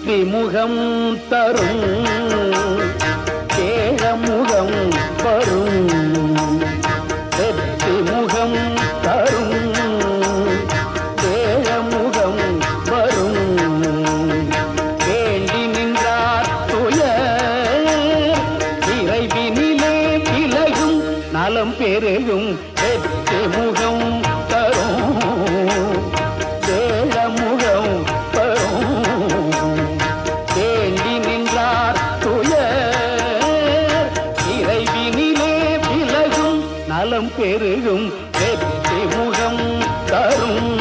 வெற்றி முகம் தரும் கேழமுகம் வரும் வெற்றி முகம் தரும் கேழமுகம் வரும் வேண்டி நின்றார் துயர் இறைவினிலே விலகும் நலம் பெருகும் வெற்றி முகம் தரும் கேழமுகம் வரும் வேண்டி நின்றார் துயர் இறைவினிலே விலகும் நலம் பெருகும் வெற்றி முகம் தரும்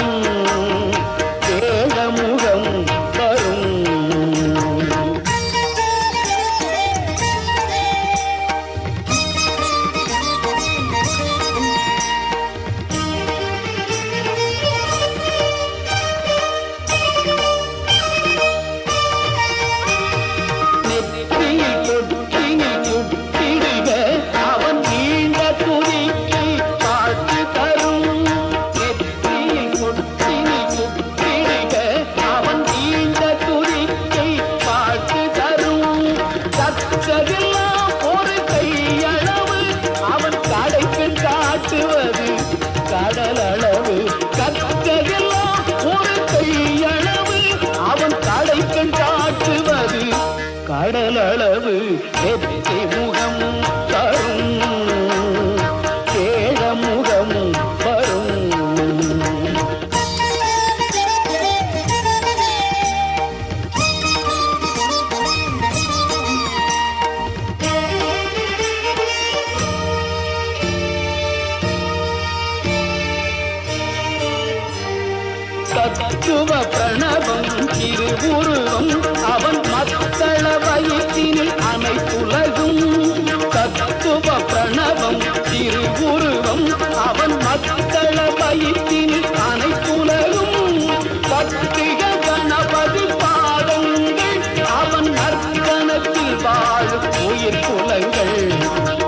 கேழமுகம் வரும் கடலளவு கற்கெல்லாம் ஒரு கையளவு அவன் கடைக்கண் காட்டுவது கடலளவு வெற்றி முகம் தரும் கேழமுகம் வரும் தத்துவ பிரணவம் திருவுருவம் அவன் மக்கள வயிற்றினில் அனைத்துலகும் தத்துவ பிரணவம் திருவுருவம் அவன் மக்கள வயிற்றினில் அனைத்துலகும் பத்திக கணபதி பாதங்கள் அவன் நற்கணத்தில் வாழும் உயிர் குலங்கள்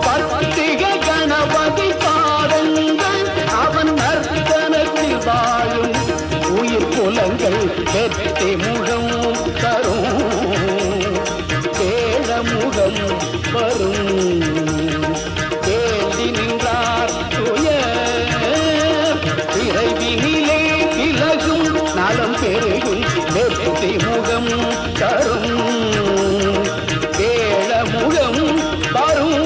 பத்திக கணபதி பாதங்கள் அவன் நற்கணத்தில் வாழும் உயிர் புலங்கள் வெற்றி முகம் தரும் கேழமுகம் வரும் வேண்டி நின்றார் துயர் இறைவினிலே விலகும் நலம் பெருகும் வெற்றி முகம் தரும் கேழமுகம் வரும்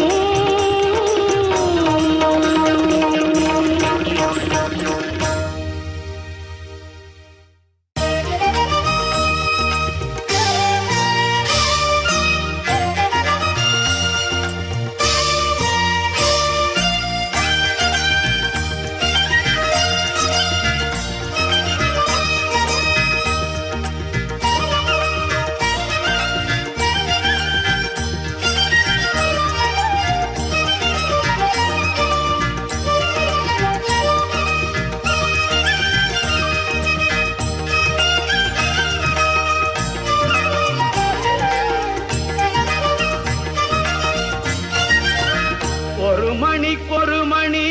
ஒரு மணி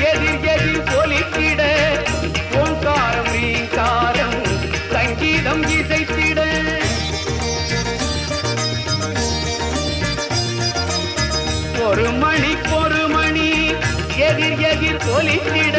எதிர் எதிர் ஒலித்திட ஓங்காரம் ரீங்காரம் சங்கீதம் இசைத்திட ஒரு மணி எதிர் எதிர் ஒலித்திட